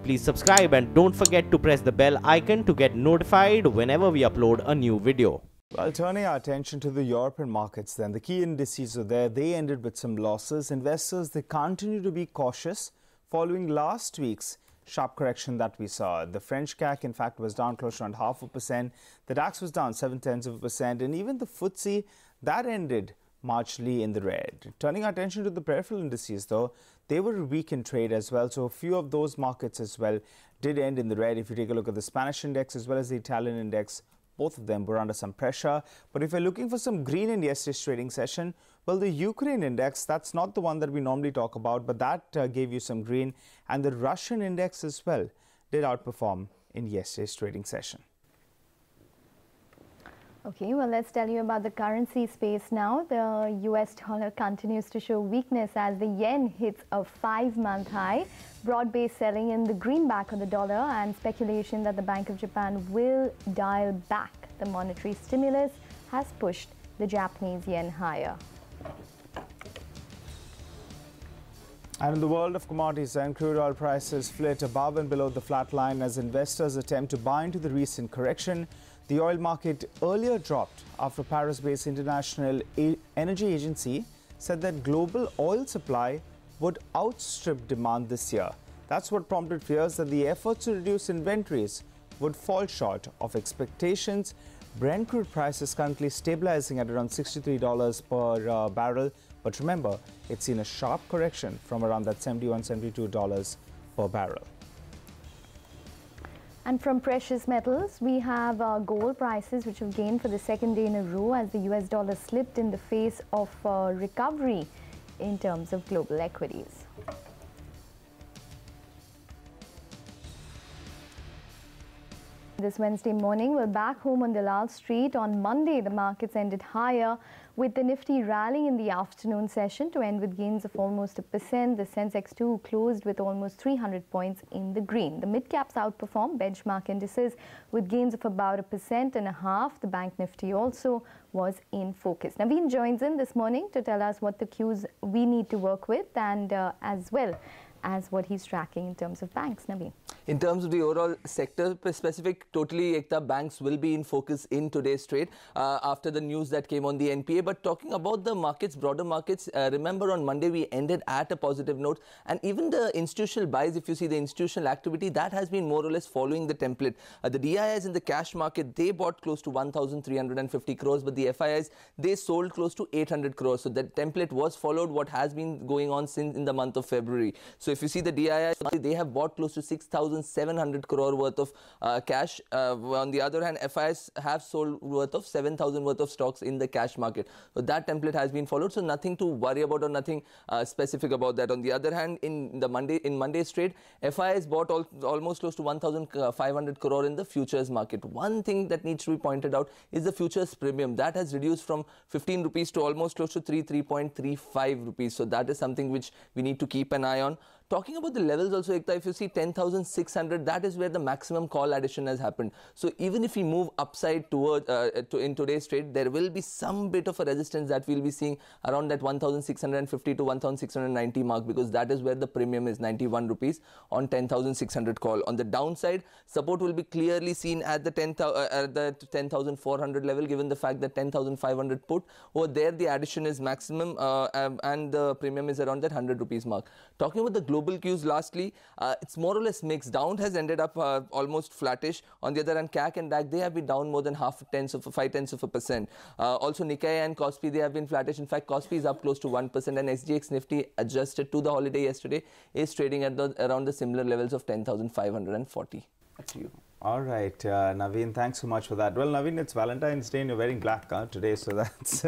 please subscribe and don't forget to press the bell icon to get notified whenever we upload a new video. Well, turning our attention to the European markets then, the key indices are there. They ended with some losses. Investors, they continue to be cautious following last week's sharp correction that we saw. The French CAC, in fact, was down close to around 0.5%. The DAX was down 0.7%. And even the FTSE, that ended marginally in the red. Turning our attention to the peripheral indices, though, they were weak in trade as well. So a few of those markets as well did end in the red. If you take a look at the Spanish index as well as the Italian index, both of them were under some pressure. But if you're looking for some green in yesterday's trading session, well, the Ukraine index, that's not the one that we normally talk about, but that gave you some green. And the Russian index as well did outperform in yesterday's trading session. Okay, well, let's tell you about the currency space now. The US dollar continues to show weakness as the yen hits a 5-month high. Broad-based selling in the greenback of the dollar and speculation that the Bank of Japan will dial back the monetary stimulus has pushed the Japanese yen higher. And in the world of commodities, and crude oil prices flit above and below the flat line as investors attempt to buy into the recent correction. The oil market earlier dropped after Paris-based International Energy Agency said that global oil supply would outstrip demand this year. That's what prompted fears that the efforts to reduce inventories would fall short of expectations. Brent crude price is currently stabilizing at around $63 per barrel. But remember, it's seen a sharp correction from around that $71, $72 per barrel. And from precious metals, we have gold prices which have gained for the second day in a row as the US dollar slipped in the face of recovery in terms of global equities. This Wednesday morning, we're back home on Dalal Street. On Monday, the markets ended higher, with the Nifty rallying in the afternoon session to end with gains of almost 1%. The Sensex 2 closed with almost 300 points in the green. The mid-caps outperformed benchmark indices with gains of about 1.5%. The Bank Nifty also was in focus. Naveen joins in this morning to tell us what the cues we need to work with and as well as what he's tracking in terms of banks. Naveen. In terms of the overall sector specific, totally Ekta, banks will be in focus in today's trade after the news that came on the NPA. But talking about the markets, broader markets, remember on Monday we ended at a positive note, and even the institutional buys, if you see the institutional activity, that has been more or less following the template. The DIIs in the cash market, they bought close to 1,350 crores, but the FIIs, they sold close to 800 crores. So that template was followed what has been going on since in the month of February. So if you see the DIIs, they have bought close to 6,700 crore worth of cash. On the other hand, FIIs have sold worth of 7,000 worth of stocks in the cash market. So that template has been followed. So nothing to worry about or nothing specific about that. On the other hand, in Monday's trade, FIIs bought almost close to 1,500 crore in the futures market. One thing that needs to be pointed out is the futures premium. That has reduced from 15 rupees to almost close to 3.35 rupees. So that is something which we need to keep an eye on. Talking about the levels also, Ekta, if you see 10,600, that is where the maximum call addition has happened. So even if we move upside toward in today's trade, there will be some bit of a resistance that we'll be seeing around that 1,650 to 1,690 mark, because that is where the premium is, 91 rupees on 10,600 call. On the downside, support will be clearly seen at the 10,400 level, given the fact that 10,500 put over there, the addition is maximum and the premium is around that 100 rupees mark. Talking about the global cues lastly, it's more or less mixed. Down has ended up almost flattish. On the other hand, CAC and DAC, they have been down more than 0.5%. Also Nikkei and Kospi, they have been flattish. In fact, Kospi is up close to 1%, and SGX Nifty, adjusted to the holiday yesterday, is trading at around the similar levels of 10,540. Back to you. All right, Naveen, thanks so much for that. Well, Naveen, it's Valentine's Day and you're wearing black today, so that's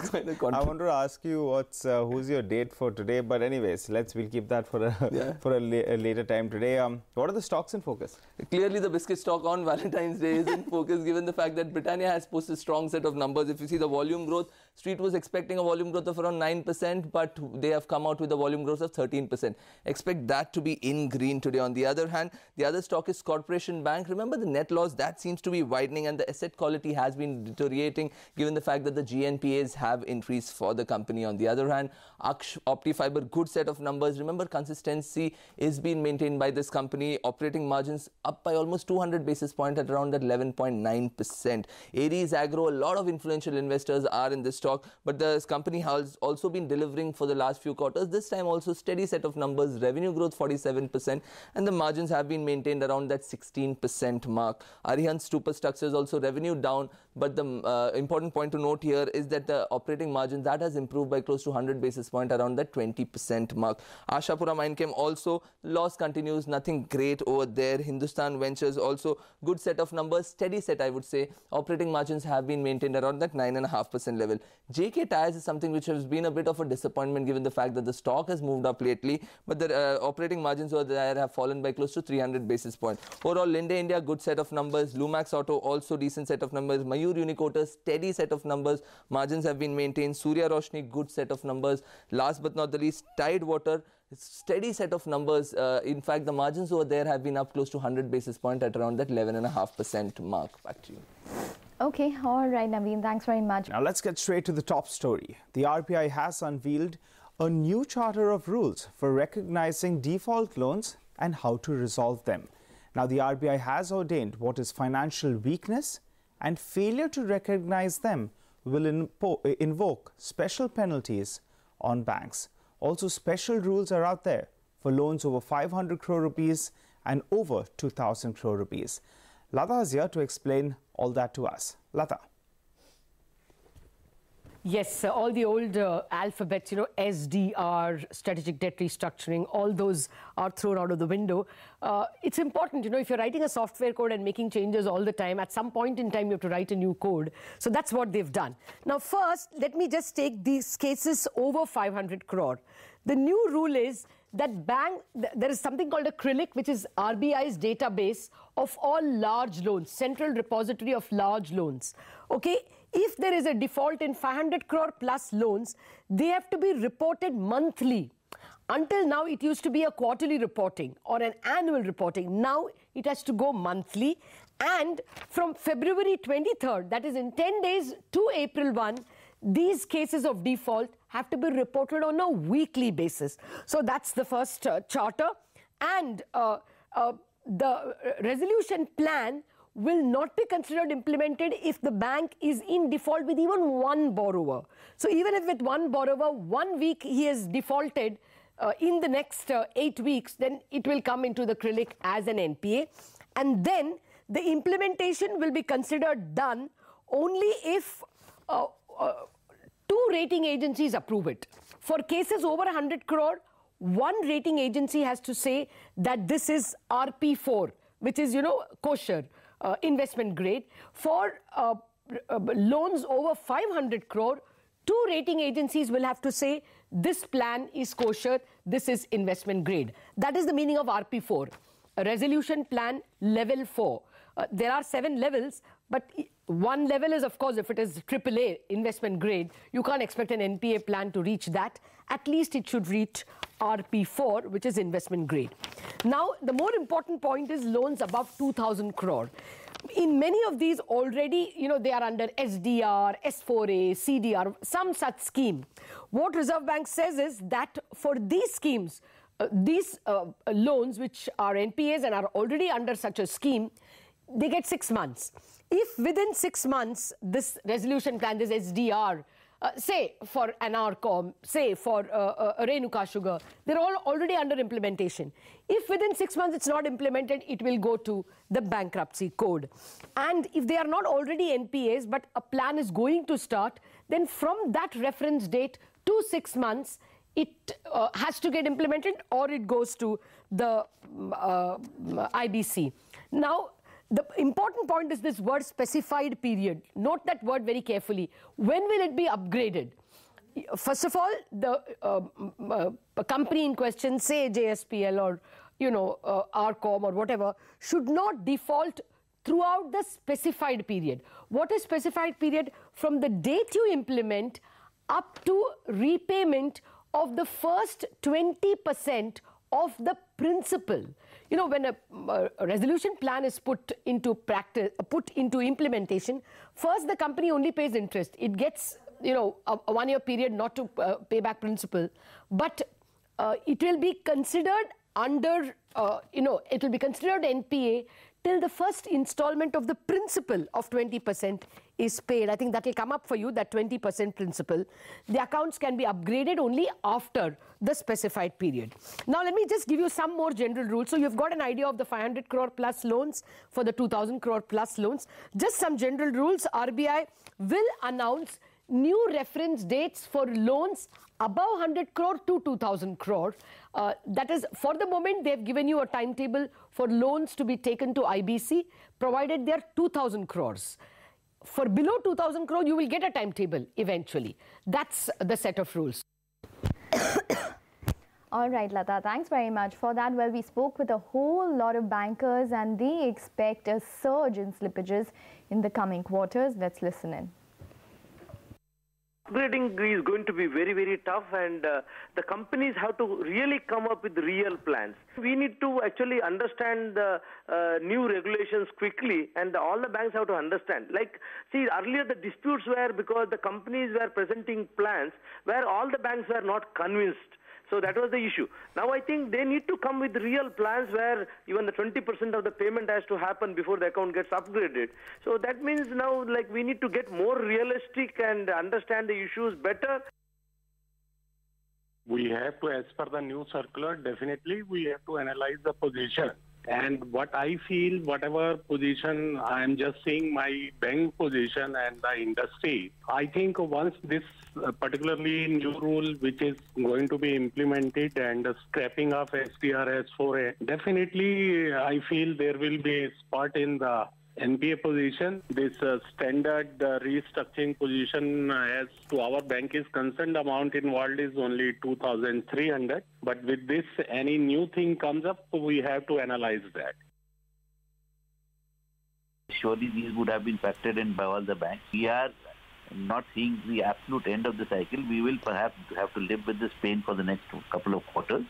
quite a conflict. I wanted to ask you who's your date for today, but anyways, we'll keep that for a later time today. What are the stocks in focus? Clearly, the biscuit stock on Valentine's Day is in focus, given the fact that Britannia has posted a strong set of numbers. If you see the volume growth, Street was expecting a volume growth of around 9%, but they have come out with a volume growth of 13%. Expect that to be in green today. On the other hand, the other stock is Corporation Bank. bank. Remember, the net loss, that seems to be widening, and the asset quality has been deteriorating given the fact that the GNPAs have increased for the company. On the other hand, Aksh, Optifiber, good set of numbers. Remember, consistency is being maintained by this company. Operating margins up by almost 200 basis points at around that 11.9%. Aries Agro, a lot of influential investors are in this stock, but this company has also been delivering for the last few quarters. This time also steady set of numbers, revenue growth 47%, and the margins have been maintained around that 16% mark. Arihant Superstructures also revenue down, but the important point to note here is that the operating margin that has improved by close to 100 basis points around that 20% mark. Ashapura Minechem also loss continues, nothing great over there. Hindustan Ventures also good set of numbers, steady set I would say. Operating margins have been maintained around that 9.5% level. JK Tyres is something which has been a bit of a disappointment given the fact that the stock has moved up lately, but the operating margins over there have fallen by close to 300 basis points. Overall, Linde India, good set of numbers. Lumax Auto, also decent set of numbers. Mayur Unicoater, steady set of numbers. Margins have been maintained. Surya Roshni, good set of numbers. Last but not the least, Tide Water, steady set of numbers. In fact, the margins over there have been up close to 100 basis points at around that 11.5% mark. Back to you. Okay, all right, Naveen, thanks very much. Now let's get straight to the top story. The RBI has unveiled a new charter of rules for recognizing default loans and how to resolve them. Now, the RBI has ordained what is financial weakness, and failure to recognize them will invoke special penalties on banks. Also, special rules are out there for loans over 500 crore rupees and over 2,000 crore rupees. Lata is here to explain all that to us. Lata. Yes, all the old alphabets, SDR, strategic debt restructuring, all those are thrown out of the window. It's important, if you're writing a software code and making changes all the time, at some point in time you have to write a new code. So that's what they've done. Now, first, let me just take these cases over 500 crore. The new rule is that there is something called a CRILIC, which is RBI's database of all large loans, central repository of large loans. Okay, if there is a default in 500 crore plus loans, they have to be reported monthly. Until now, it used to be a quarterly reporting or an annual reporting. Now, it has to go monthly. And from February 23rd, that is in 10 days to April 1, these cases of default have to be reported on a weekly basis. So that's the first charter. And the resolution plan will not be considered implemented if the bank is in default with even one borrower. So even if with one borrower, 1 week he has defaulted in the next 8 weeks, then it will come into the CRILIC as an NPA. And then the implementation will be considered done only if 2 rating agencies approve it. For cases over 100 crore, 1 rating agency has to say that this is RP4, which is, kosher, investment grade. For loans over 500 crore, 2 rating agencies will have to say this plan is kosher, this is investment grade. That is the meaning of RP4, a resolution plan level 4. There are 7 levels, but one level is, of course, if it is AAA, investment grade, you can't expect an NPA plan to reach that. At least it should reach RP4, which is investment grade. Now, the more important point is loans above 2,000 crore. In many of these already, they are under SDR, S4A, CDR, some such scheme. What Reserve Bank says is that for these schemes, these loans which are NPAs and are already under such a scheme, they get 6 months. If within 6 months, this resolution plan, this SDR, say for Anarcom, say for Renuka Sugar, they're all already under implementation. If within 6 months it's not implemented, it will go to the bankruptcy code. And if they are not already NPAs, but a plan is going to start, then from that reference date to 6 months, it has to get implemented or it goes to the IBC. Now, the important point is this word specified period. Note that word very carefully. When will it be upgraded? First of all, the company in question, say JSPL or, RCOM or whatever, should not default throughout the specified period. What is specified period? From the date you implement up to repayment of the first 20% of the principal. when a resolution plan is put into practice, put into implementation, first the company only pays interest. It gets, a 1-year period not to pay back principal, but it will be considered under, it will be considered NPA till the first installment of the principal of 20% is paid. I think that will come up for you, that 20% principal. The accounts can be upgraded only after the specified period. Now, let me just give you some more general rules. So, you've got an idea of the 500 crore plus loans for the 2,000 crore plus loans. Just some general rules. RBI will announce new reference dates for loans above 100 crore to 2,000 crore. That is, for the moment, they've given you a timetable for loans to be taken to IBC, provided they're 2,000 crores. For below 2,000 crore, you will get a timetable eventually. That's the set of rules. All right, Lata, thanks very much for that. Well, we spoke with a whole lot of bankers and they expect a surge in slippages in the coming quarters. Let's listen in. Upgrading is going to be very, very tough, and the companies have to really come up with real plans. We need to actually understand the new regulations quickly, and all the banks have to understand. Like, see, earlier the disputes were because the companies were presenting plans where all the banks were not convinced. So that was the issue. Now I think they need to come with real plans where even the 20% of the payment has to happen before the account gets upgraded. So that means now, like, we need to get more realistic and understand the issues better. We have to, as per the new circular, definitely we have to analyze the position. And what I feel, whatever position, I am just saying my bank position and the industry. I think once this particularly new rule which is going to be implemented and scrapping of STRS 4A, definitely I feel there will be a spot in the NPA position. This standard restructuring position as to our bank is concerned, amount involved is only 2,300. But with this, any new thing comes up, we have to analyze that. Surely these would have been factored in by all the banks. We are not seeing the absolute end of the cycle. We will perhaps have to live with this pain for the next couple of quarters.